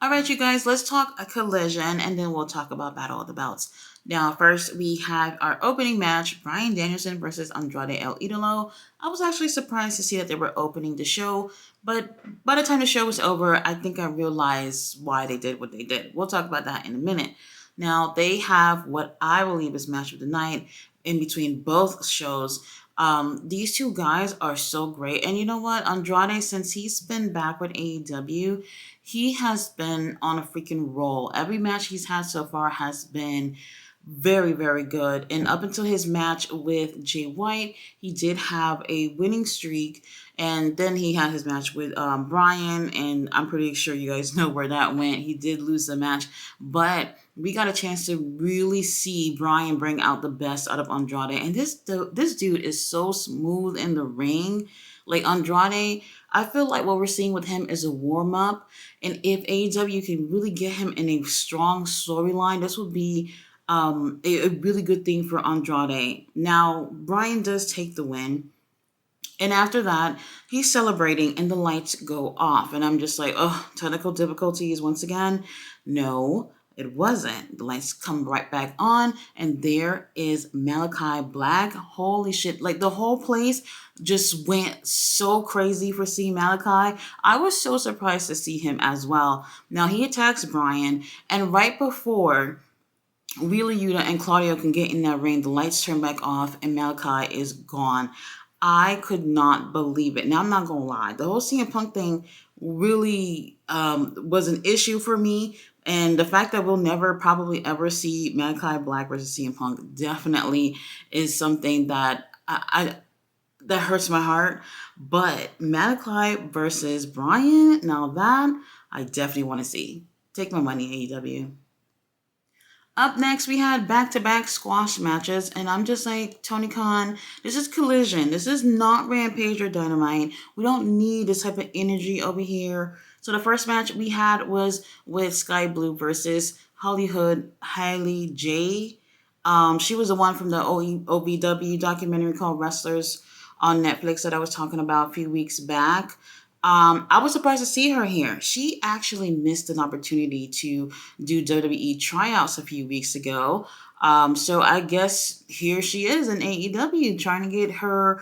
All right, you guys, let's talk a collision and then we'll talk about Battle of the Belts. Now, first, we have our opening match, Bryan Danielson versus Andrade El Idolo. I was actually surprised to see that they were opening the show, but by the time the show was over, I think I realized why they did what they did. We'll talk about that in a minute. Now, they have what I believe is match of the night in between both shows. These two guys are so great. And you know what? Andrade, since he's been back with AEW, he has been on a freaking roll. Every match he's had so far has been very, very good. And up until his match with Jay White, he did have a winning streak. And then he had his match with Bryan, and I'm pretty sure you guys know where that went. He did lose the match, but we got a chance to really see Bryan bring out the best out of Andrade. And this dude is so smooth in the ring. Like Andrade, I feel like what we're seeing with him is a warm up. And if AEW can really get him in a strong storyline, this would be a really good thing for Andrade. Now, Bryan does take the win. And after that, he's celebrating and the lights go off. And I'm just like, oh, technical difficulties once again. No, it wasn't. The lights come right back on. And there is Malachi Black. Holy shit. Like the whole place just went so crazy for seeing Malachi. I was so surprised to see him as well. Now he attacks Bryan. And right before Wheeler Yuta and Claudio can get in that ring, the lights turn back off and Malachi is gone. I could not believe it. Now, I'm not going to lie. The whole CM Punk thing really was an issue for me. And the fact that we'll never probably ever see Malachi Black versus CM Punk definitely is something that that hurts my heart. But Malachi versus Bryan, now that I definitely want to see. Take my money, AEW. Up next, we had back-to-back squash matches, and I'm just like, Tony Khan, this is Collision. This is not Rampage or Dynamite. We don't need this type of energy over here. So the first match we had was with Sky Blue versus Hollywood Hailey J. She was the one from the OVW documentary called Wrestlers on Netflix that I was talking about a few weeks back. I was surprised to see her here. She actually missed an opportunity to do WWE tryouts a few weeks ago. So I guess here she is in AEW trying to get her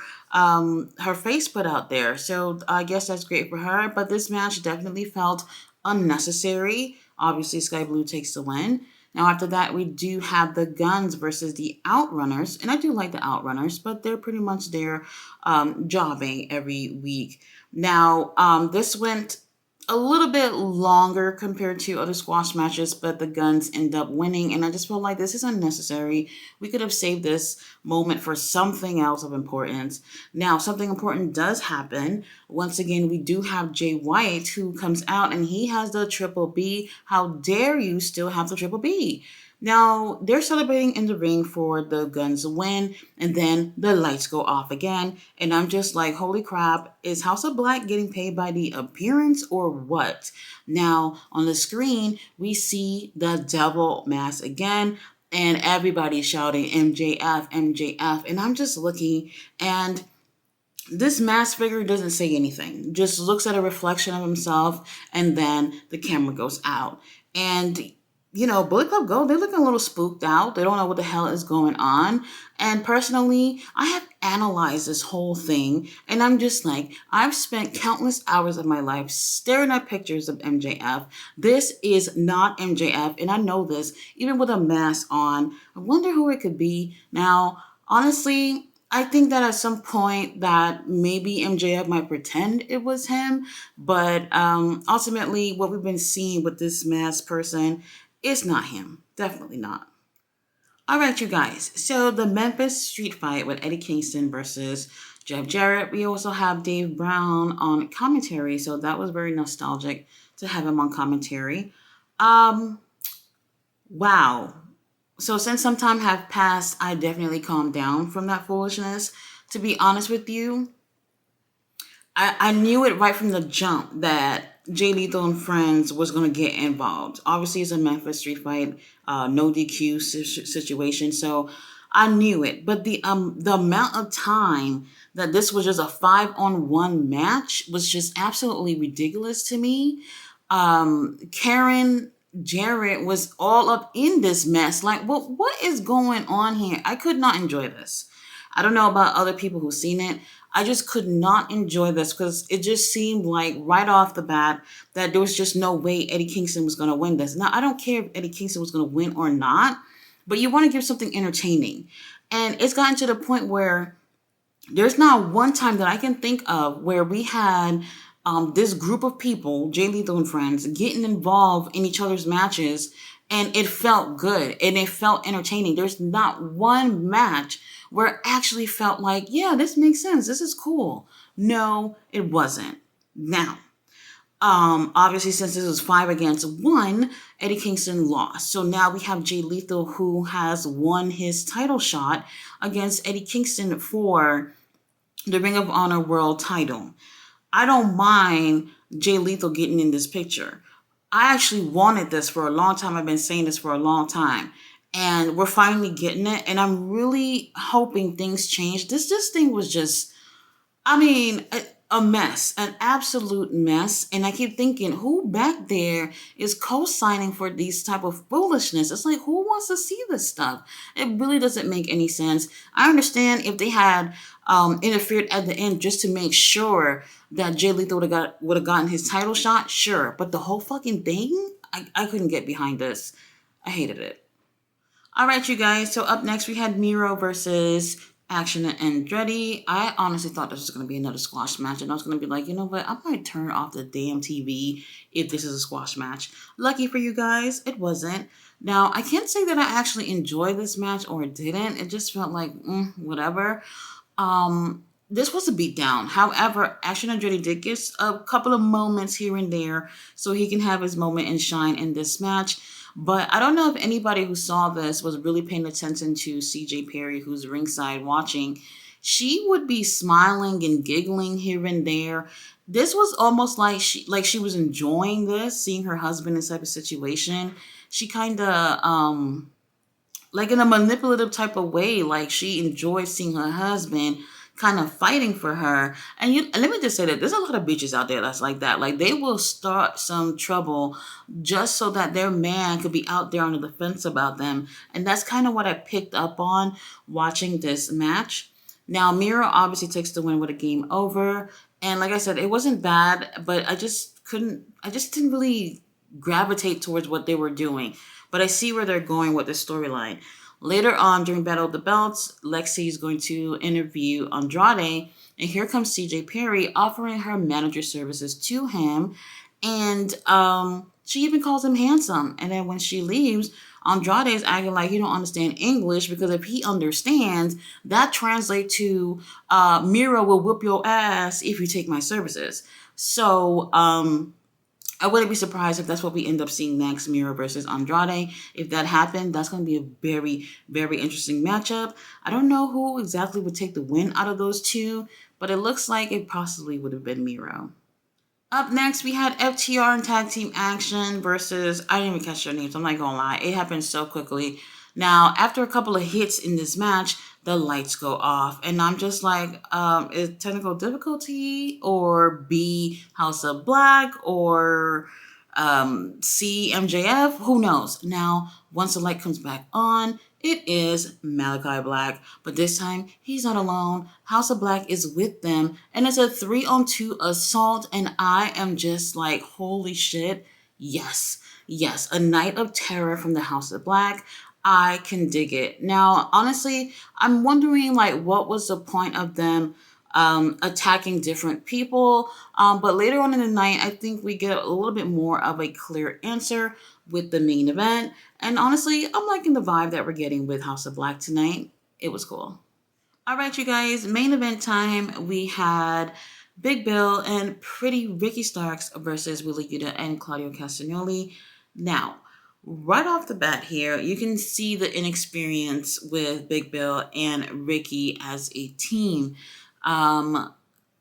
face put out there. So I guess that's great for her. But this match definitely felt unnecessary. Obviously, Sky Blue takes the win. Now, after that, we do have the Guns versus the Outrunners. And I do like the Outrunners, but they're pretty much there jobbing every week. Now, this went a little bit longer compared to other squash matches, but the Guns end up winning. And I just feel like this is unnecessary. We could have saved this moment for something else of importance. Now, something important does happen. Once again, we do have Jay White who comes out and he has the triple B. How dare you still have the triple B? Now, they're celebrating in the ring for the Guns win, and then the lights go off again. And I'm just like, holy crap, is House of Black getting paid by the appearance or what? Now, on the screen, we see the double mask again, and everybody's shouting MJF, MJF. And I'm just looking, and this mask figure doesn't say anything, just looks at a reflection of himself, and then the camera goes out. And Bullet Club Gold, they're looking a little spooked out. They don't know what the hell is going on. And personally, I have analyzed this whole thing. And I'm just like, I've spent countless hours of my life staring at pictures of MJF. This is not MJF. And I know this, even with a mask on. I wonder who it could be. Now, honestly, I think that at some point that maybe MJF might pretend it was him. But ultimately, what we've been seeing with this masked person, it's not him. Definitely not. All right, you guys. So the Memphis Street Fight with Eddie Kingston versus Jeff Jarrett. We also have Dave Brown on commentary. So that was very nostalgic to have him on commentary. Wow. So since some time have passed, I definitely calmed down from that foolishness. To be honest with you, I knew it right from the jump that Jay Lethal and Friends was going to get involved. Obviously, it's a Memphis Street Fight, no DQ situation, so I knew it. But the amount of time that this was just a 5-on-1 match was just absolutely ridiculous to me. Karen Jarrett was all up in this mess. Like, what is going on here? I could not enjoy this. I don't know about other people who've seen it. I just could not enjoy this because it just seemed like right off the bat that there was just no way Eddie Kingston was going to win this. Now, I don't care if Eddie Kingston was going to win or not, but you want to give something entertaining. And it's gotten to the point where there's not one time that I can think of where we had this group of people, Jay Lethal and friends, getting involved in each other's matches, and it felt good and it felt entertaining. There's not one match where it actually felt like, yeah, this makes sense. This is cool. No, it wasn't. Now, obviously, since this was 5 against 1, Eddie Kingston lost. So now we have Jay Lethal, who has won his title shot against Eddie Kingston for the Ring of Honor World title. I don't mind Jay Lethal getting in this picture. I actually wanted this for a long time. I've been saying this for a long time. And we're finally getting it. And I'm really hoping things change. This thing was just, I mean, a mess, an absolute mess. And I keep thinking, who back there is co-signing for these type of foolishness? It's like, who wants to see this stuff? It really doesn't make any sense. I understand if they had interfered at the end just to make sure that Jay Lethal would have gotten his title shot, sure. But the whole fucking thing, I couldn't get behind this. I hated it. All right, you guys. So up next, we had Miro versus Action and Andretti. I honestly thought this was going to be another squash match, and I was going to be like, you know what? I might turn off the damn TV if this is a squash match. Lucky for you guys, it wasn't. Now, I can't say that I actually enjoyed this match or didn't. It just felt like, whatever. This was a beatdown. However, Action Andretti did get a couple of moments here and there so he can have his moment and shine in this match. But I don't know if anybody who saw this was really paying attention to CJ Perry, who's ringside watching. She would be smiling and giggling here and there. This was almost like she was enjoying this, seeing her husband in this type of situation. She kind of like in a manipulative type of way, like she enjoyed seeing her husband kind of fighting for her. And let me just say that there's a lot of bitches out there that's like that. Like they will start some trouble just so that their man could be out there on the fence about them. And that's kind of what I picked up on watching this match. Now, Miro obviously takes the win with a game over. And like I said, it wasn't bad, but I just didn't really gravitate towards what they were doing. But I see where they're going with the storyline. Later on, during Battle of the Belts, Lexi is going to interview Andrade, and here comes CJ Perry offering her manager services to him, and she even calls him handsome. And then when she leaves, Andrade is acting like he don't understand English, because if he understands, that translates to Miro will whoop your ass if you take my services. So, I wouldn't be surprised if that's what we end up seeing next, Miro versus Andrade. If that happened, that's going to be a very, very interesting matchup. I don't know who exactly would take the win out of those two, but it looks like it possibly would have been Miro. Up next, we had FTR and Tag Team Action versus, I didn't even catch their names, I'm not going to lie. It happened so quickly. Now, after a couple of hits in this match, the lights go off. And I'm just like, is technical difficulty, or B, House of Black, or C, MJF? Who knows? Now, once the light comes back on, it is Malachi Black. But this time, he's not alone. House of Black is with them. And it's a 3-on-2 assault. And I am just like, holy shit. Yes, a night of terror from the House of Black. I can dig it. Now, honestly, I'm wondering, like, what was the point of them attacking different people? But later on in the night, I think we get a little bit more of a clear answer with the main event. And honestly, I'm liking the vibe that we're getting with House of Black tonight. It was cool. All right, you guys, main event time. We had Big Bill and Pretty Ricky Starks versus Wheeler Yuta and Claudio Castagnoli. Now, right off the bat here, you can see the inexperience with Big Bill and Ricky as a team.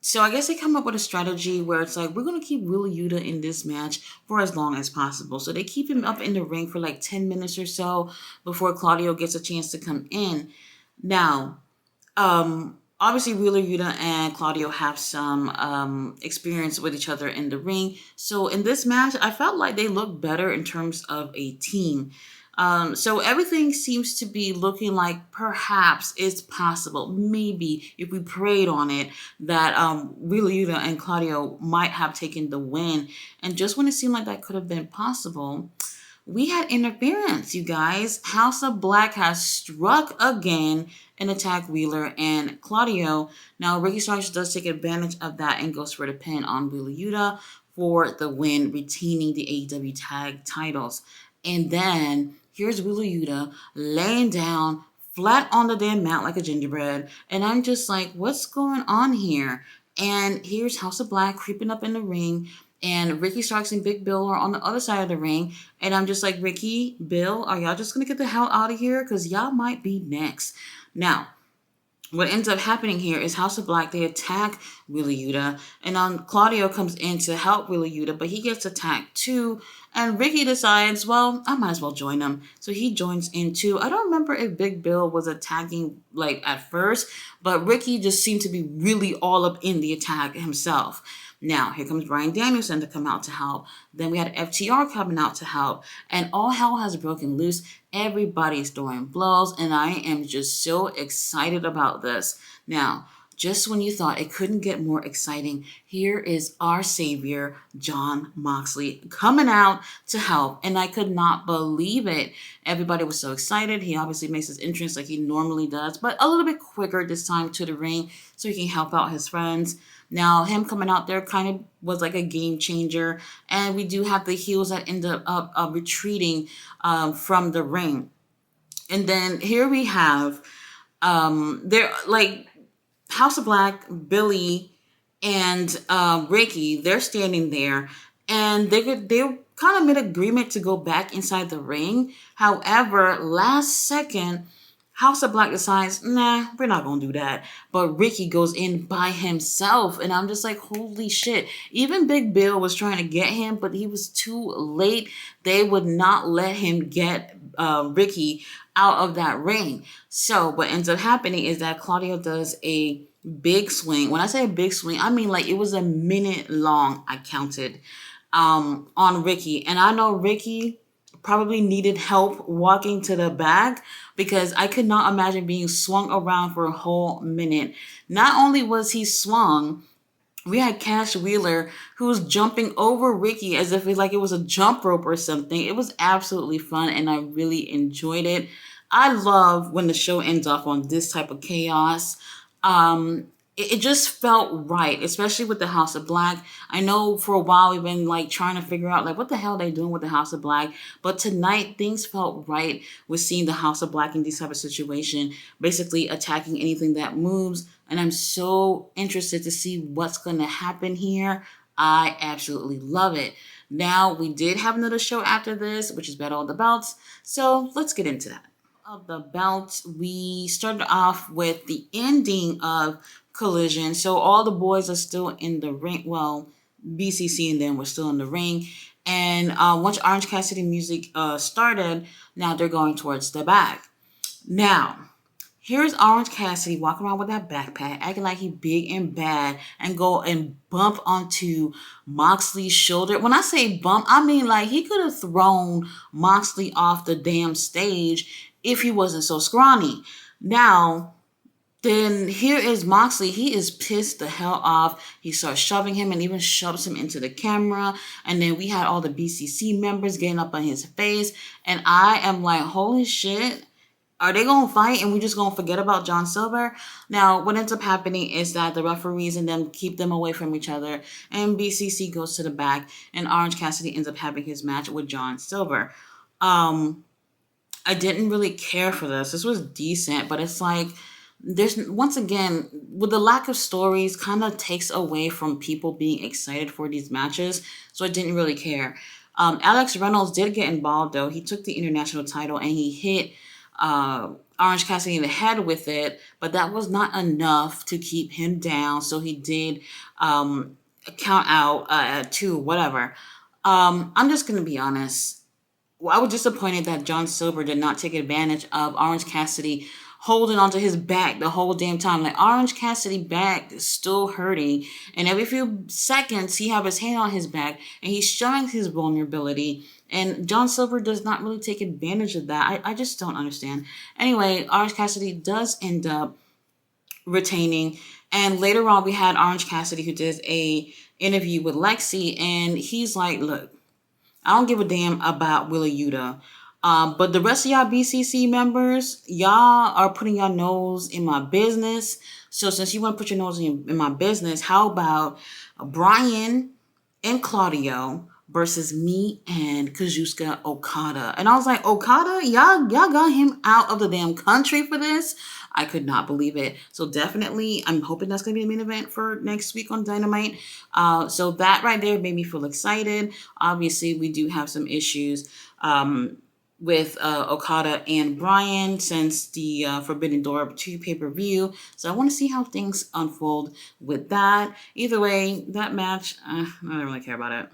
So I guess they come up with a strategy where it's like, we're going to keep Wheeler Yuta in this match for as long as possible. So they keep him up in the ring for like 10 minutes or so before Claudio gets a chance to come in. Now, Obviously, Wheeler Yuta and Claudio have some experience with each other in the ring. So in this match, I felt like they looked better in terms of a team. So everything seems to be looking like perhaps it's possible, maybe if we prayed on it, that Wheeler Yuta and Claudio might have taken the win. And just when it seemed like that could have been possible, we had interference, you guys. House of Black has struck again and attacked Wheeler and Claudio. Now, Ricky Starks does take advantage of that and goes for the pin on Wheeler Yuta for the win, retaining the AEW tag titles. And then here's Wheeler Yuta laying down flat on the damn mat like a gingerbread. And I'm just like, what's going on here? And here's House of Black creeping up in the ring, and Ricky Starks and Big Bill are on the other side of the ring. And I'm just like, Ricky, Bill, are y'all just going to get the hell out of here? Because y'all might be next. Now, what ends up happening here is House of Black, they attack Wheeler Yuta, and Claudio comes in to help Wheeler Yuta, but he gets attacked too, and Ricky decides, well, I might as well join him. So he joins in too. I don't remember if Big Bill was attacking like at first, but Ricky just seemed to be really all up in the attack himself. Now, here comes Bryan Danielson to come out to help. Then we had FTR coming out to help. And all hell has broken loose. Everybody's throwing blows. And I am just so excited about this. Now, just when you thought it couldn't get more exciting, here is our savior, Jon Moxley, coming out to help. And I could not believe it. Everybody was so excited. He obviously makes his entrance like he normally does, but a little bit quicker this time to the ring so he can help out his friends. Now, him coming out there kind of was like a game changer. And we do have the heels that end up retreating from the ring. And then here we have, they're like House of Black, Billy, and Ricky, they're standing there. And they kind of made agreement to go back inside the ring. However, last second, House of Black decides, nah, we're not going to do that. But Ricky goes in by himself. And I'm just like, holy shit. Even Big Bill was trying to get him, but he was too late. They would not let him get Ricky out of that ring. So what ends up happening is that Claudio does a big swing. When I say a big swing, I mean like it was a minute long, I counted, on Ricky. And I know Ricky probably needed help walking to the back because I could not imagine being swung around for a whole minute. Not only was he swung, we had Cash Wheeler who was jumping over Ricky as if it was a jump rope or something. It was absolutely fun and I really enjoyed it. I love when the show ends off on this type of chaos. It just felt right, especially with the House of Black. I know for a while we've been like trying to figure out like what the hell they doing with the House of Black, but tonight things felt right with seeing the House of Black in this type of situation, basically attacking anything that moves. And I'm so interested to see what's going to happen here. I absolutely love it. Now, we did have another show after this, which is Battle of the Belts. So let's get into that. Of the belts, we started off with the ending of Collision. So all the boys are still in the ring. Well, BCC and them were still in the ring. And once Orange Cassidy music started, now they're going towards the back. Now, here's Orange Cassidy walking around with that backpack, acting like he big and bad, and go and bump onto Moxley's shoulder. When I say bump, I mean like he could have thrown Moxley off the damn stage if he wasn't so scrawny. Now, then here is Moxley. He is pissed the hell off. He starts shoving him and even shoves him into the camera. And then we had all the BCC members getting up on his face. And I am like, holy shit. Are they going to fight and we just going to forget about John Silver? Now, what ends up happening is that the referees and them keep them away from each other. And BCC goes to the back. And Orange Cassidy ends up having his match with John Silver. I didn't really care for this. This was decent, but it's like, there's once again, with the lack of stories, kind of takes away from people being excited for these matches. So I didn't really care. Alex Reynolds did get involved though. He took the international title and he hit Orange Cassidy in the head with it, but that was not enough to keep him down. So he did count out at 2, whatever. I'm just gonna be honest. Well, I was disappointed that John Silver did not take advantage of Orange Cassidy holding onto his back the whole damn time. Like Orange Cassidy back is still hurting, and every few seconds he have his hand on his back and he's showing his vulnerability. And John Silver does not really take advantage of that. I just don't understand. Anyway, Orange Cassidy does end up retaining. And later on, we had Orange Cassidy who did a interview with Lexi, and he's like, "Look, I don't give a damn about Willa Yuta. But the rest of y'all BCC members, y'all are putting your nose in my business. So since you want to put your nose in my business, how about Brian and Claudio versus me and Kazuchika Okada?" And I was like, "Okada, y'all got him out of the damn country for this?" I could not believe it. So definitely, I'm hoping that's going to be the main event for next week on Dynamite. So that right there made me feel excited. Obviously, we do have some issues with Okada and Bryan since the Forbidden Door 2 pay-per-view. So I want to see how things unfold with that. Either way, that match, I don't really care about it.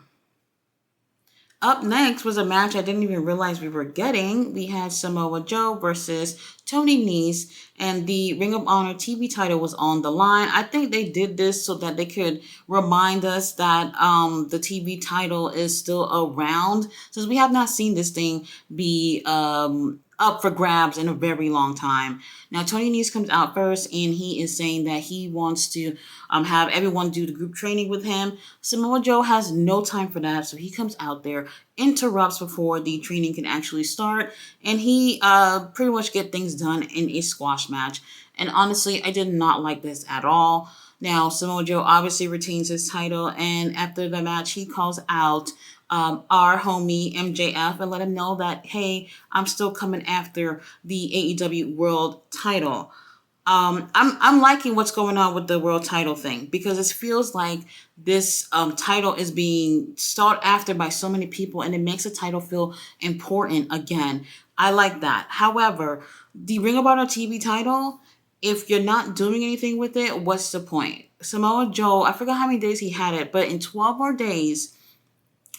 Up next was a match I didn't even realize we were getting. We had Samoa Joe versus Tony Nese, and the Ring of Honor TV title was on the line. I think they did this so that they could remind us that the TV title is still around, since we have not seen this thing be up for grabs in a very long time. Now, Tony Nese comes out first, and he is saying that he wants to have everyone do the group training with him. Samoa Joe has no time for that, so he comes out there, interrupts before the training can actually start, and he pretty much get things done in a squash match. And honestly, I did not like this at all. Now, Samoa Joe obviously retains his title, and after the match, he calls out our homie MJF and let him know that, hey, I'm still coming after the AEW World title. I'm liking what's going on with the world title thing, because it feels like this title is being sought after by so many people, and it makes the title feel important again. I like that. However, the Ring of Honor TV title, if you're not doing anything with it, what's the point? Samoa Joe, I forgot how many days he had it, but in 12 more days,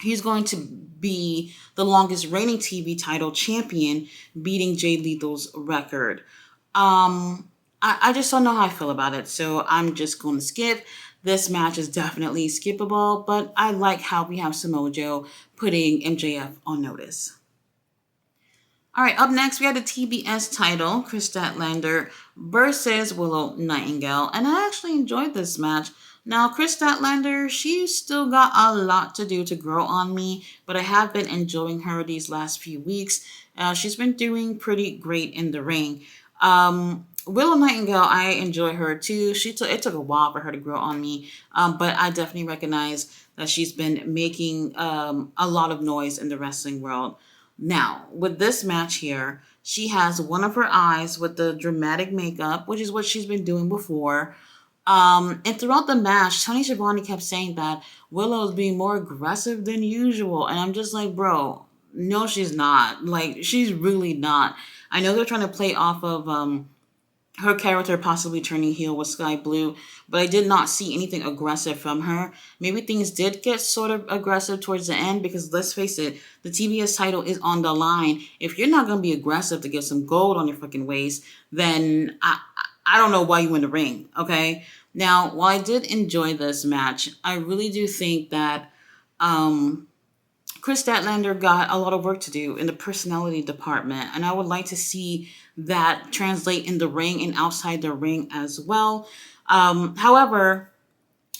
he's going to be the longest reigning TV title champion, beating Jay Lethal's record. I just don't know how I feel about it, so I'm just going to skip. This match is definitely skippable, but I like how we have Samoa Joe putting MJF on notice. All right, up next, we had the TBS title, Chris Statlander versus Willow Nightingale, and I actually enjoyed this match. Now, Chris Statlander, she's still got a lot to do to grow on me, but I have been enjoying her these last few weeks. She's been doing pretty great in the ring. Willow Nightingale, I enjoy her too. It took a while for her to grow on me, but I definitely recognize that she's been making a lot of noise in the wrestling world. Now, with this match here, she has one of her eyes with the dramatic makeup, which is what she's been doing before. And throughout the match, Tony Schiavone kept saying that Willow is being more aggressive than usual. And I'm just like, bro, no, she's not. Like, she's really not. I know they're trying to play off of her character possibly turning heel with Sky Blue, but I did not see anything aggressive from her. Maybe things did get sort of aggressive towards the end, because let's face it, the TBS title is on the line. If you're not going to be aggressive to get some gold on your fucking waist, then I don't know why you in the ring, okay? Now, while I did enjoy this match, I really do think that Chris Statlander got a lot of work to do in the personality department, and I would like to see that translate in the ring and outside the ring as well. However,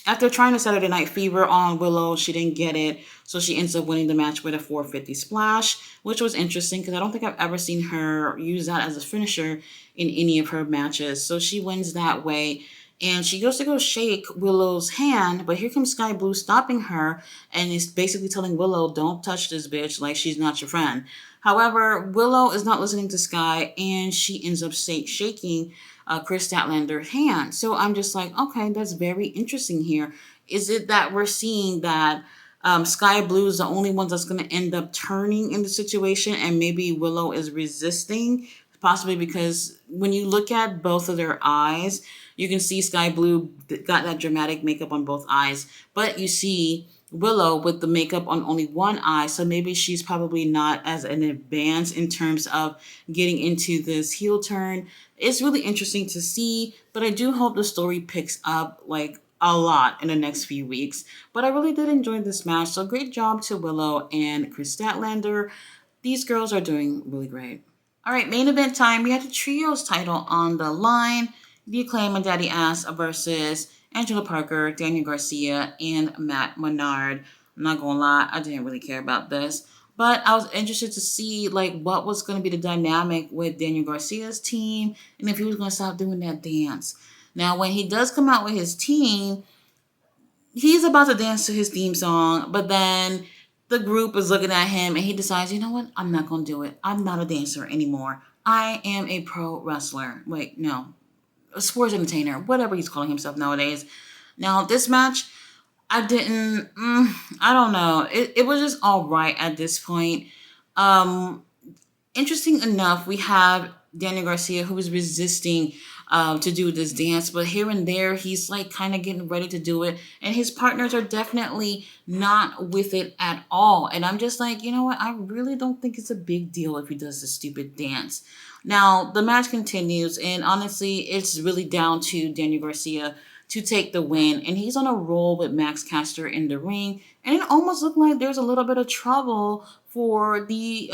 after trying a Saturday Night Fever on Willow, she didn't get it, so she ends up winning the match with a 450 splash, which was interesting because I don't think I've ever seen her use that as a finisher in any of her matches. So she wins that way, and she goes to go shake Willow's hand, but here comes Sky Blue stopping her and is basically telling Willow, don't touch this bitch, like she's not your friend. However, Willow is not listening to Sky, and she ends up shaking Chris Statlander's hand. So I'm just like, okay, that's very interesting here. Is it that we're seeing that Sky Blue is the only one that's going to end up turning in the situation, and maybe Willow is resisting? Possibly because when you look at both of their eyes, you can see Sky Blue got that dramatic makeup on both eyes, but you see Willow with the makeup on only one eye, so maybe she's probably not as an advance in terms of getting into this heel turn. It's really interesting to see, but I do hope the story picks up like a lot in the next few weeks. But I really did enjoy this match, so great job to Willow and Chris Statlander. These girls are doing really great. All right, main event time. We had the trios title on the line. The Acclaim and Daddy Ass versus Angela Parker, Daniel Garcia, and Matt Menard. I'm not gonna lie, I didn't really care about this, but I was interested to see like what was gonna be the dynamic with Daniel Garcia's team and if he was gonna stop doing that dance. Now, when he does come out with his team, he's about to dance to his theme song, but then the group is looking at him and he decides, you know what? I'm not going to do it. I'm not a dancer anymore. I am a pro wrestler. Wait, no, a sports entertainer, whatever he's calling himself nowadays. Now, this match, I didn't, I don't know. It was just all right at this point. Um, Interesting enough, we have Daniel Garcia who is resisting to do this dance, but here and there he's like kind of getting ready to do it, and his partners are definitely not with it at all. And I'm just like, you know what? I really don't think it's a big deal if he does this stupid dance. Now the match continues, and honestly, it's really down to Daniel Garcia to take the win, and he's on a roll with Max Caster in the ring, and it almost looked like there's a little bit of trouble for the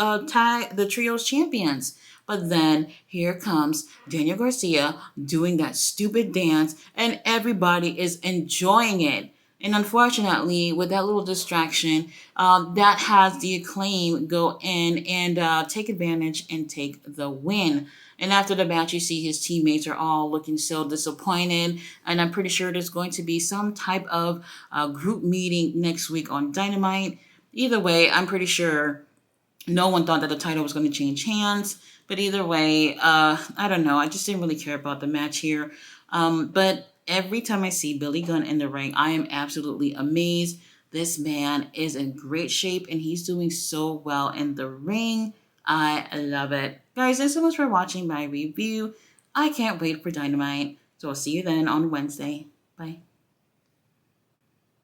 trios champions. But then here comes Daniel Garcia doing that stupid dance, and everybody is enjoying it. And unfortunately, with that little distraction, that has the Acclaim go in and take advantage and take the win. And after the match, you see his teammates are all looking so disappointed. And I'm pretty sure there's going to be some type of group meeting next week on Dynamite. Either way, I'm pretty sure no one thought that the title was going to change hands. But either way, I don't know. I just didn't really care about the match here. But every time I see Billy Gunn in the ring, I am absolutely amazed. This man is in great shape and he's doing so well in the ring. I love it. Guys, thanks so much for watching my review. I can't wait for Dynamite. So I'll see you then on Wednesday. Bye.